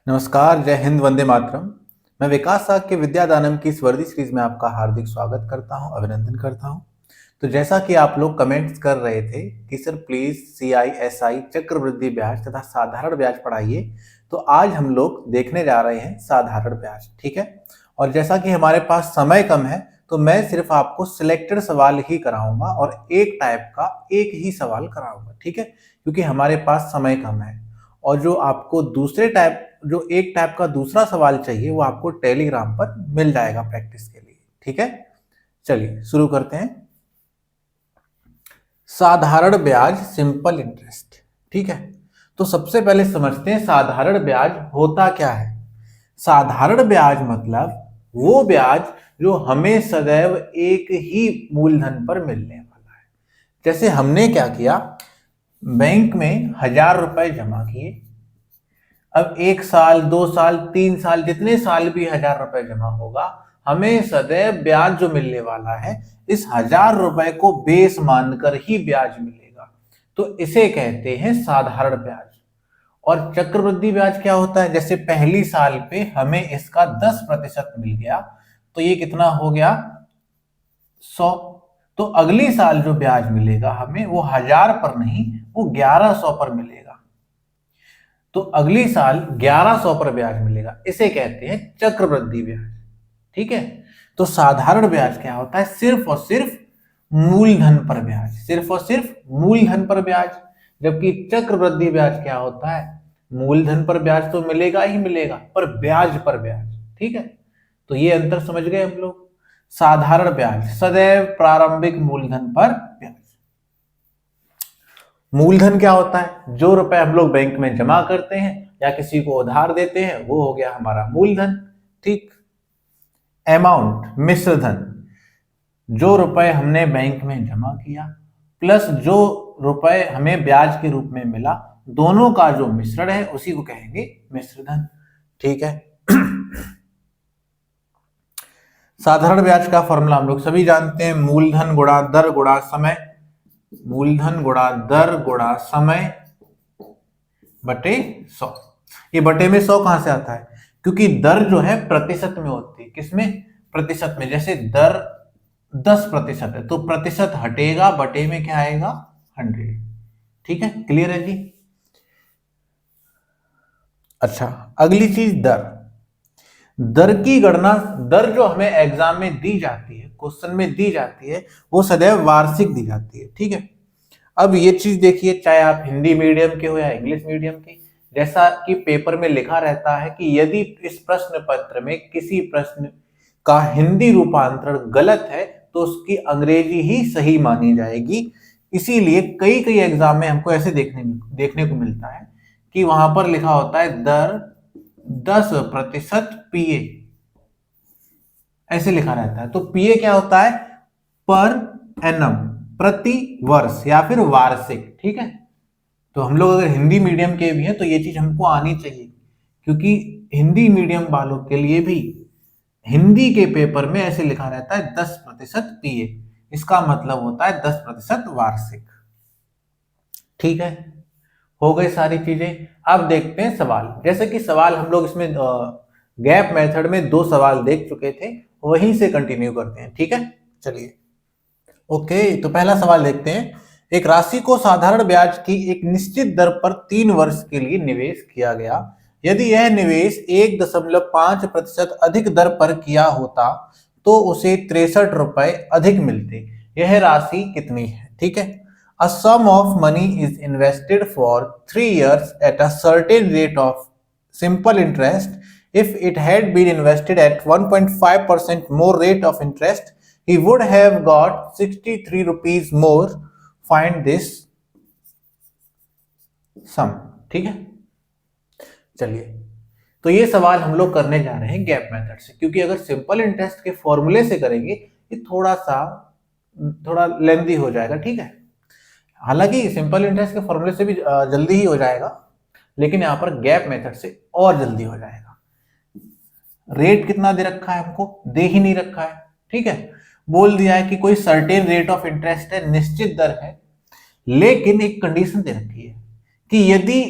नमस्कार, जय हिंद, वंदे मातरम। मैं विकास साग के विद्यादानम की इस वर्दी सीरीज में आपका हार्दिक स्वागत करता हूं, अभिनंदन करता हूं। तो जैसा कि आप लोग कमेंट्स कर रहे थे कि सर प्लीज CISI चक्रवृद्धि ब्याज तथा साधारण ब्याज पढ़ाइए, तो आज हम लोग देखने जा रहे हैं साधारण ब्याज। ठीक है। और जैसा कि हमारे पास समय कम है, तो मैं सिर्फ आपको सिलेक्टेड सवाल ही कराऊंगा और एक टाइप का एक ही सवाल कराऊंगा। ठीक है, क्योंकि हमारे पास समय कम है। और जो एक टाइप का दूसरा सवाल चाहिए वो आपको टेलीग्राम पर मिल जाएगा प्रैक्टिस के लिए। ठीक है, चलिए शुरू करते हैं। साधारण ब्याज, सिंपल इंटरेस्ट। ठीक है, तो सबसे पहले समझते हैं साधारण ब्याज होता क्या है। साधारण ब्याज मतलब वो ब्याज जो हमें सदैव एक ही मूलधन पर मिलने वाला है। जैसे हमने क्या किया, बैंक में 1,000 रुपए जमा किए। अब 1 साल, 2 साल, 3 साल, जितने साल भी 1,000 रुपए जमा होगा, हमें सदैव ब्याज जो मिलने वाला है, इस 1,000 रुपए को बेस मानकर ही ब्याज मिलेगा। तो इसे कहते हैं साधारण ब्याज। और चक्रवृद्धि ब्याज क्या होता है, जैसे पहली साल पे हमें इसका 10% मिल गया, तो ये कितना हो गया, 100। तो अगली साल जो ब्याज मिलेगा हमें, वो 1,000 पर नहीं, वो 1,100 पर मिलेगा। तो अगली साल 1,100 पर ब्याज मिलेगा, इसे कहते हैं चक्रवृद्धि ब्याज। ठीक है, तो साधारण ब्याज क्या होता है, सिर्फ और सिर्फ मूलधन पर ब्याज, सिर्फ और सिर्फ मूलधन पर ब्याज। जबकि चक्रवृद्धि ब्याज क्या होता है, मूलधन पर ब्याज तो मिलेगा ही मिलेगा, पर ब्याज पर ब्याज। ठीक है, तो ये अंतर समझ गए हम लोग। साधारण ब्याज सदैव प्रारंभिक मूलधन पर ब्याज। मूलधन क्या होता है, जो रुपए हम लोग बैंक में जमा करते हैं या किसी को उधार देते हैं, वो हो गया हमारा मूलधन। ठीक। अमाउंट, मिश्र धन, जो रुपए हमने बैंक में जमा किया प्लस जो रुपए हमें ब्याज के रूप में मिला, दोनों का जो मिश्रण है उसी को कहेंगे मिश्र धन। ठीक है। साधारण ब्याज का फॉर्मूला हम लोग सभी जानते हैं, मूलधन गुणा दर गुणा समय। मूलधन गुणा दर गुणा समय बटे 100। ये बटे में 100 कहां से आता है, क्योंकि दर जो है प्रतिशत में होती है। किसमें, प्रतिशत में। जैसे दर 10% है, तो प्रतिशत हटेगा, बटे में क्या आएगा, 100। ठीक है, क्लियर है जी। अच्छा, अगली चीज दर। दर की गणना, दर जो हमें एग्जाम में दी जाती है, क्वेश्चन में दी जाती है, वो सदैव वार्षिक दी जाती है। ठीक है, अब ये चीज देखिए, चाहे आप हिंदी मीडियम के हो या इंग्लिश मीडियम के, जैसा कि पेपर में लिखा रहता है कि यदि इस प्रश्न पत्र में किसी प्रश्न का हिंदी रूपांतरण गलत है, तो उसकी अंग्रेजी ही सही मानी जाएगी। इसीलिए कई कई एग्जाम में हमको ऐसे देखने को मिलता है कि वहां पर लिखा होता है दर 10% PA, ऐसे लिखा रहता है। तो PA क्या होता है, पर एनम, प्रति वर्ष या फिर वार्षिक। ठीक है, तो हम लोग अगर हिंदी मीडियम के भी हैं तो ये चीज हमको आनी चाहिए, क्योंकि हिंदी मीडियम वालों के लिए भी हिंदी के पेपर में ऐसे लिखा रहता है 10% PA, इसका मतलब होता है 10% वार्षिक। ठीक है, हो गई सारी चीजें। अब देखते हैं सवाल। जैसे कि सवाल हम लोग इसमें गैप मेथड में 2 सवाल देख चुके थे, वहीं से कंटिन्यू करते हैं। ठीक है, चलिए। ओके, तो पहला सवाल देखते हैं। एक राशि को साधारण ब्याज की एक निश्चित दर पर 3 वर्ष के लिए निवेश किया गया। यदि यह निवेश 1.5% अधिक दर पर किया होता तो उसे 63 रुपए अधिक मिलते। यह राशि कितनी है। ठीक है, a sum of money is invested for 3 years at a certain rate of simple interest. If it had been invested at 1.5% more rate of interest, he would have got 63 rupees more. Find this sum. ठीक है, चलिए। तो ये सवाल हम लोग करने जा रहे हैं गैप मेथड से, क्योंकि अगर सिंपल इंटरेस्ट के फॉर्मूले से करेंगे ये थोड़ा लेंदी हो जाएगा। ठीक है, हालांकि सिंपल इंटरेस्ट के फॉर्मूले से भी जल्दी ही हो जाएगा, लेकिन यहां पर गैप मेथड से और जल्दी हो जाएगा। रेट कितना दे रखा है हमको, दे ही नहीं रखा है। ठीक है, बोल दिया है कि कोई सर्टेन रेट ऑफ इंटरेस्ट है, निश्चित दर है, लेकिन एक कंडीशन दे रखी है कि यदि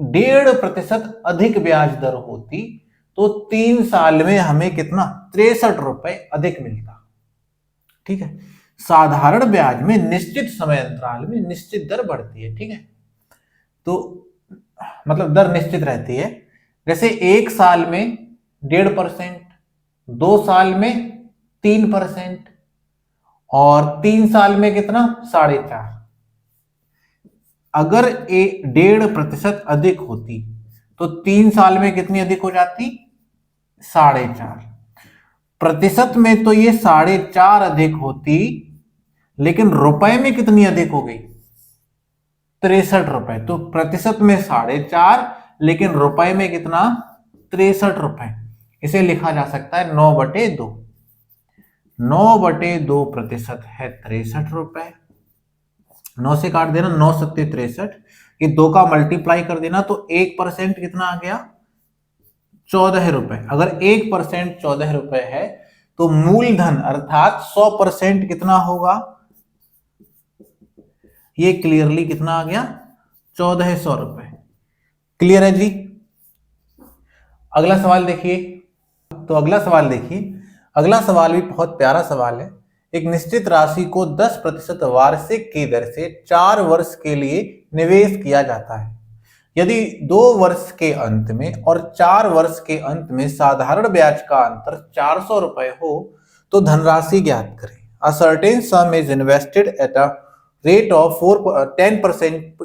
1.5% अधिक ब्याज दर होती तो 3 साल में हमें कितना 63 रुपए अधिक मिलता। ठीक है, साधारण ब्याज में निश्चित समय अंतराल में निश्चित दर बढ़ती है। ठीक है, तो मतलब दर निश्चित रहती है। जैसे 1 साल में 1.5%, 2 साल में 3% और 3 साल में कितना 4.5। अगर 1.5% अधिक होती तो 3 साल में कितनी अधिक हो जाती 4.5%। में तो ये 4.5 अधिक होती, लेकिन रुपए में कितनी अधिक हो गई 63 रुपए। तो प्रतिशत में 4.5, लेकिन रुपए में कितना 63 रुपए। इसे लिखा जा सकता है 9/2। 9/2% है 63 रुपए। 9 से काट देना, 9 सत्ते 63, ये 2 का मल्टीप्लाई कर देना तो 1% कितना आ गया 14 रुपए। अगर 1% 14 रुपए है तो मूलधन अर्थात 100% कितना होगा, ये क्लियरली कितना आ गया 1400 रुपए। क्लियर है जी। अगला सवाल देखिए। तो अगला सवाल देखिए, अगला सवाल भी बहुत प्यारा सवाल है। एक निश्चित राशि को 10% वार्षिक की दर से 4 वर्ष के लिए निवेश किया जाता है। यदि 2 वर्ष के अंत में और 4 वर्ष के अंत में साधारण ब्याज का अंतर 400 रुपए हो तो धनराशि ज्ञात करें। A certain sum is invested at a rate of 10%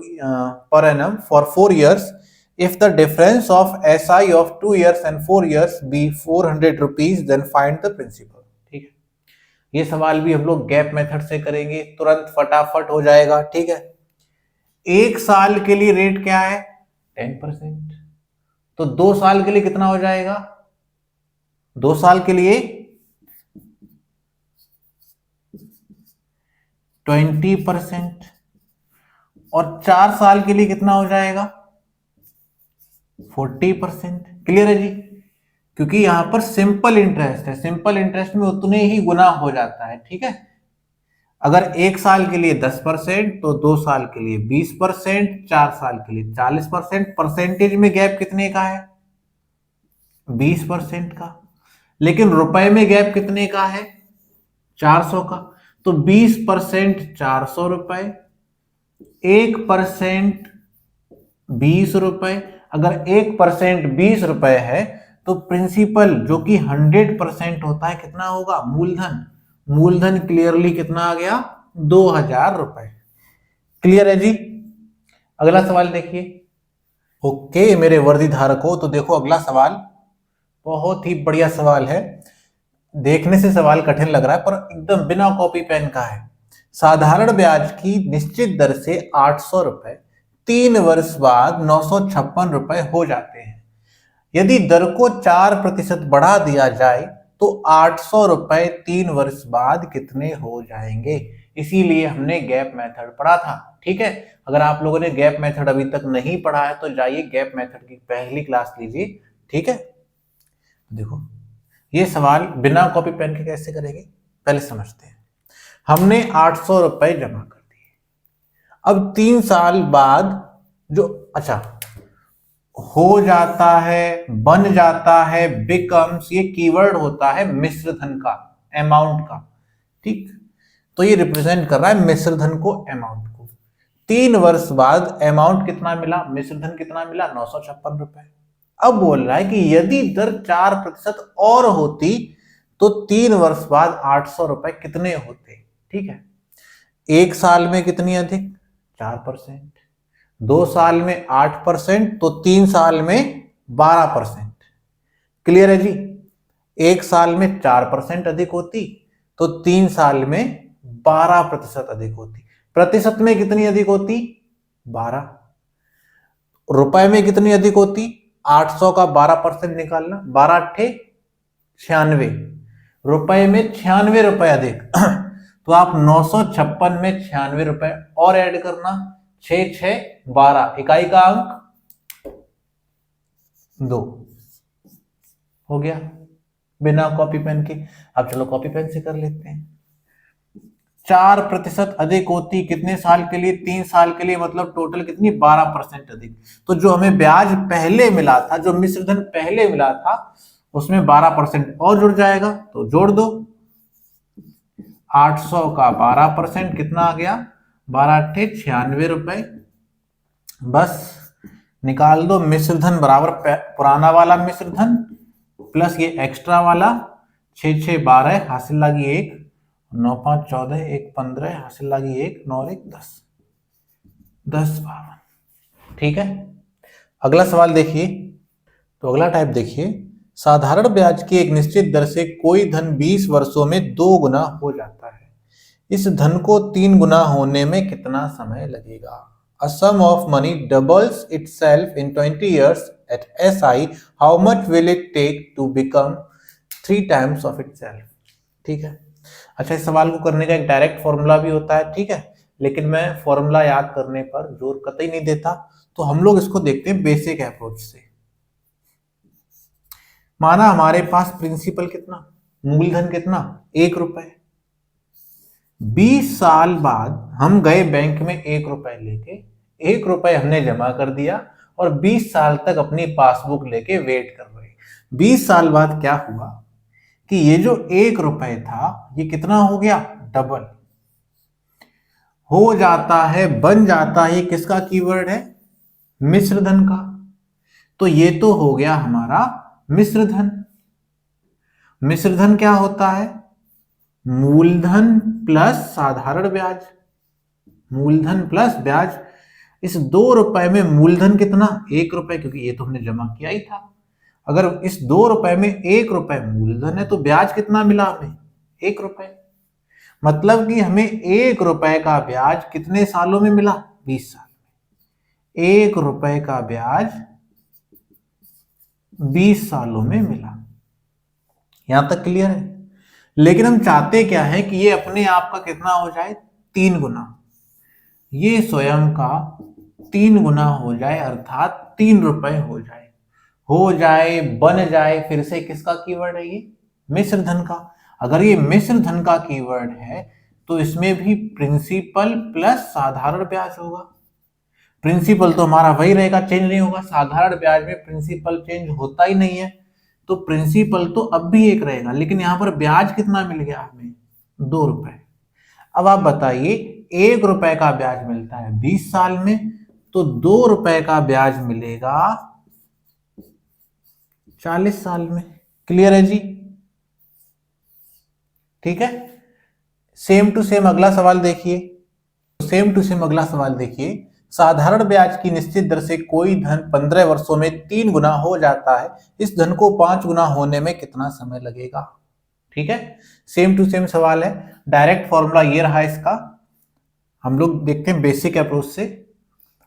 per annum for 4 years. If the difference of SI of 2 years and 4 years be 400 rupees, then find the principal. ठीक है, ये सवाल भी हम लोग गैप मेथड से करेंगे, तुरंत फटाफट हो जाएगा। ठीक है, 1 साल के लिए रेट क्या है 10%, तो 2 साल के लिए कितना हो जाएगा 2 साल के लिए 20% और 4 साल के लिए कितना हो जाएगा 40%। क्लियर है जी, क्योंकि यहां पर सिंपल इंटरेस्ट है, सिंपल इंटरेस्ट में उतने ही गुना हो जाता है। ठीक है, अगर 1 साल के लिए 10% तो 2 साल के लिए 20%, 4 साल के लिए 40%। परसेंटेज में गैप कितने का है 20% का, लेकिन रुपए में गैप कितने का है 400 का। तो 20% 400 रुपए, 1% 20 रुपए। अगर 1% 20 रुपए है तो प्रिंसिपल जो कि 100% होता है कितना होगा मूलधन। मूलधन क्लियरली कितना आ गया 2000 रुपए। क्लियर है जी। अगला सवाल देखिए। ओके मेरे वर्दी धारकों, तो देखो अगला सवाल बहुत ही बढ़िया सवाल है। देखने से सवाल कठिन लग रहा है पर एकदम बिना कॉपी पेन का है। साधारण ब्याज की निश्चित दर से 800 रुपए 3 वर्ष बाद 956 रुपए हो जाते हैं। यदि दर को 4% बढ़ा दिया जाए तो 800 रुपए 3 वर्ष बाद कितने हो जाएंगे। इसीलिए हमने गैप मेथड पढ़ा था। ठीक है, अगर आप लोगों ने गैप मेथड अभी तक नहीं पढ़ा है तो जाइए गैप मेथड की पहली क्लास लीजिए। ठीक है, देखो ये सवाल बिना कॉपी पेन के कैसे करेंगे पहले समझते हैं। हमने 800 रुपए जमा कर दिए। अब 3 साल बाद जो अच्छा हो जाता है, बन जाता है, बिकम्स, ये कीवर्ड होता है मिश्र धन का, अमाउंट का। ठीक, तो ये रिप्रेजेंट कर रहा है मिश्र धन को, अमाउंट को। 3 वर्ष बाद अमाउंट कितना मिला, मिश्र धन कितना मिला 956 रुपए। अब बोल रहा है कि यदि दर 4% और होती तो 3 वर्ष बाद 800 रुपए कितने होते। ठीक है, 1 साल में कितनी अधिक 4%, 2 साल में 8%, तो 3 साल में 12%। क्लियर है जी। 1 साल में 4% अधिक होती तो 3 साल में 12% अधिक होती। प्रतिशत में कितनी अधिक होती 12। रुपए में कितनी अधिक होती 800 का 12% निकालना, 12 अट्ठे 96, रुपए में 96 रुपए अधिक। तो आप 956 में 96 रुपए और ऐड करना, 6 6 12, इकाई का अंक 2 हो गया बिना कॉपी पेन के। अब चलो कॉपी पेन से कर लेते हैं। 4% अधिक होती, कितने साल के लिए? 3 साल के लिए, मतलब टोटल कितनी? 12% अधिक। तो जो हमें ब्याज पहले मिला था, जो मिश्रधन पहले मिला था, उसमें 12% और जुड़ जाएगा, तो जोड़ दो। 800 का 12% कितना आ गया? 12×8 = 96 रुपए। बस निकाल दो। मिश्रधन बराबर पुराना वाला मिश्रधन प्लस ये एक्स्ट्रा वाला, 6 6 12 हासिल लगी 1, 9 5 14, 1 15 हासिल लगी 1, 9 1 10, 10 52। ठीक है, अगला सवाल देखिए। तो अगला टाइप देखिए, साधारण ब्याज की एक निश्चित दर से कोई धन 20 वर्षों में 2 गुना हो जाता है। इस धन को 3 गुना होने में कितना समय लगेगा? A sum of money doubles itself in 20 years at SI. How much will it take to become 3 times of itself? ठीक है। अच्छा, इस सवाल को करने का एक डायरेक्ट फॉर्मूला भी होता है, ठीक है, लेकिन मैं फॉर्मूला याद करने पर जोर कतई नहीं देता, तो हम लोग इसको देखते हैं बेसिक अप्रोच से। माना हमारे पास प्रिंसिपल कितना, मूलधन कितना? 1 रुपए। 20 साल बाद हम गए बैंक में 1 रुपए लेके, 1 रुपए हमने जमा कर दिया और 20 साल तक अपनी पासबुक लेके वेट कर रहे। 20 साल बाद क्या हुआ कि ये जो 1 रुपए था, ये कितना हो गया? डबल हो जाता है, बन जाता है। किसका कीवर्ड है? मिश्रधन का। तो ये तो हो गया हमारा मिश्रधन। मिश्रधन क्या होता है? मूलधन प्लस साधारण ब्याज। मूलधन प्लस ब्याज। इस 2 रुपए में मूलधन कितना? 1 रुपए, क्योंकि ये तो हमने जमा किया ही था। अगर इस 2 रुपए में 1 रुपए मूलधन है तो ब्याज कितना मिला हमें? 1 रुपए। मतलब कि हमें 1 रुपए का ब्याज कितने सालों में मिला? 20 साल में। 1 रुपए का ब्याज 20 सालों में मिला। यहां तक क्लियर है? लेकिन हम चाहते क्या है कि ये अपने आप का कितना हो जाए? 3 गुना। ये स्वयं का 3 गुना हो जाए, अर्थात 3 रुपए हो जाए। हो जाए, बन जाए, फिर से किसका कीवर्ड है ये? मिश्रधन का। अगर ये मिश्रधन का कीवर्ड है तो इसमें भी प्रिंसिपल प्लस साधारण ब्याज होगा। प्रिंसिपल तो हमारा वही रहेगा, चेंज नहीं होगा। साधारण ब्याज में प्रिंसिपल चेंज होता ही नहीं है, तो प्रिंसिपल तो अब भी 1 रहेगा, लेकिन यहां पर ब्याज कितना मिल गया हमें? 2 रुपए। अब आप बताइए, 1 रुपए का ब्याज मिलता है 20 साल में, तो 2 रुपए का ब्याज मिलेगा 40 साल में। क्लियर है जी? ठीक है। सेम टू सेम अगला सवाल देखिए। सेम टू सेम अगला सवाल देखिए। साधारण ब्याज की निश्चित दर से कोई धन 15 वर्षों में 3 गुना हो जाता है। इस धन को 5 गुना होने में कितना समय लगेगा? ठीक है, सेम टू सेम सवाल है। डायरेक्ट फॉर्मूला ये रहा इसका। हम लोग देखते हैं बेसिक अप्रोच से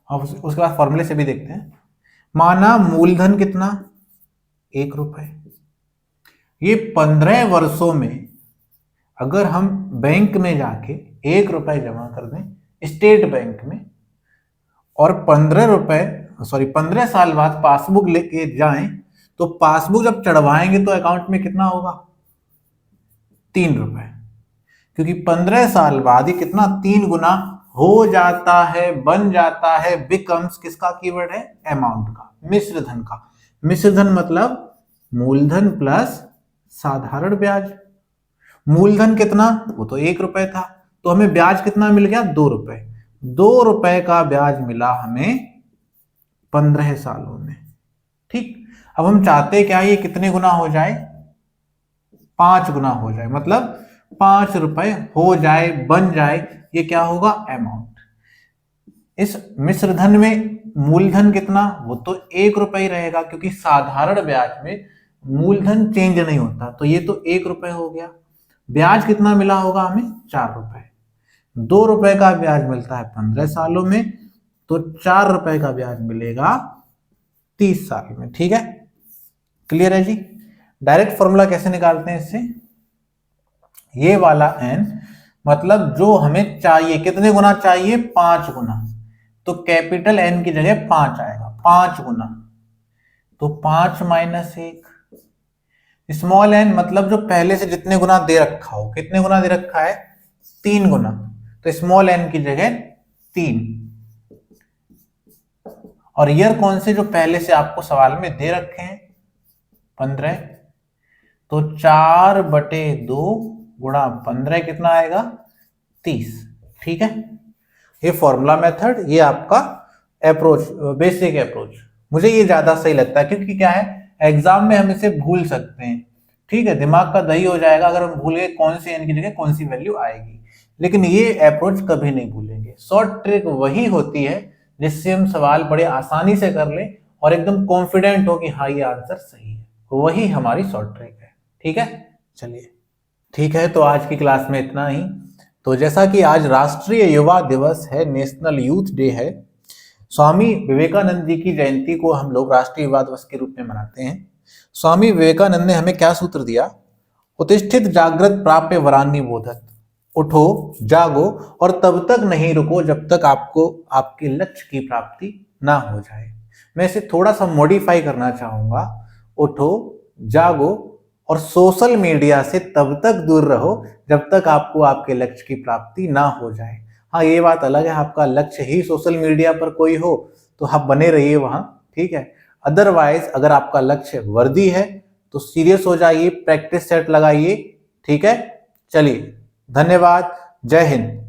और उसके बाद फॉर्मूले से भी देखते हैं। माना मूलधन कितना? 1 रुपए। ये 15 वर्षों में अगर हम बैंक में जाके 1 रुपए जमा कर दें स्टेट बैंक में, और 15 साल बाद पासबुक लेके जाएं, तो पासबुक जब चढ़वाएंगे तो अकाउंट में कितना होगा? 3 रुपए। क्योंकि 15 साल बाद ये कितना? 3 गुना हो जाता है, बन जाता है। बिकम्स किसका कीवर्ड है? अमाउंट का, मिश्रधन का। मिश्रधन मतलब मूलधन प्लस साधारण ब्याज। मूलधन कितना? वो तो 1 रुपए था, तो हमें ब्याज कितना मिल गया? 2 रुपए। 2 रुपए का ब्याज मिला हमें 15 सालों में। ठीक, अब हम चाहते क्या? ये कितने गुना हो जाए? 5 गुना हो जाए, मतलब 5 रुपए हो जाए, बन जाए। ये क्या होगा? अमाउंट। इस मिश्रधन में मूलधन कितना? वो तो 1 रुपए ही रहेगा, क्योंकि साधारण ब्याज में मूलधन चेंज नहीं होता, तो ये तो 1 रुपए हो गया। ब्याज कितना मिला होगा हमें? 4 रुपए। 2 रुपए का ब्याज मिलता है 15 सालों में, तो 4 रुपए का ब्याज मिलेगा 30 साल में। ठीक है, क्लियर है जी? डायरेक्ट फॉर्मूला कैसे निकालते हैं इससे? ये वाला n मतलब जो हमें चाहिए, कितने गुना चाहिए? 5 गुना। तो कैपिटल N की जगह 5 आएगा, 5 गुना। तो 5 माइनस 1। स्मॉल n मतलब जो पहले से जितने गुना दे रखा हो। कितने गुना दे रखा है? 3 गुना, तो स्मॉल n की जगह 3। और ईयर कौन से जो पहले से आपको सवाल में दे रखे हैं 15, तो 4/2 गुणा 15 कितना आएगा 30। ठीक है, ये फॉर्मूला मेथड, ये आपका अप्रोच, बेसिक अप्रोच मुझे ये ज्यादा सही लगता है, क्योंकि क्या है एग्जाम में हम इसे भूल सकते हैं। ठीक है, दिमाग का दही हो जाएगा अगर हम भूल गए कौन सी n की जगह कौन सी वैल्यू आएगी, लेकिन ये अप्रोच कभी नहीं भूलेंगे। शॉर्ट ट्रिक वही होती है जिससे हम सवाल बड़े आसानी से कर लें और एकदम कॉन्फिडेंट हो कि हाँ ये आंसर सही है, वही हमारी शॉर्ट ट्रिक है। ठीक है, चलिए ठीक है, तो आज की क्लास में इतना ही। तो जैसा कि आज राष्ट्रीय युवा दिवस है, नेशनल यूथ डे है, स्वामी विवेकानंद जी की जयंती को हम लोग राष्ट्रीय युवा दिवस के रूप में मनाते हैं। स्वामी विवेकानंद ने हमें क्या सूत्र दिया, उत्तिष्ठित जागृत प्राप्य वरान्य बोधत, उठो जागो और तब तक नहीं रुको जब तक आपको आपके लक्ष्य की प्राप्ति ना हो जाए। मैं इसे थोड़ा सा मॉडिफाई करना चाहूंगा, उठो जागो और सोशल मीडिया से तब तक दूर रहो जब तक आपको आपके लक्ष्य की प्राप्ति ना हो जाए। हाँ ये बात अलग है, आपका लक्ष्य ही सोशल मीडिया पर कोई हो तो आप बने रहिए वहां, ठीक है। अदरवाइज अगर आपका लक्ष्य वर्दी है तो सीरियस हो जाइए, प्रैक्टिस सेट लगाइए। ठीक है, चलिए धन्यवाद, जय हिंद।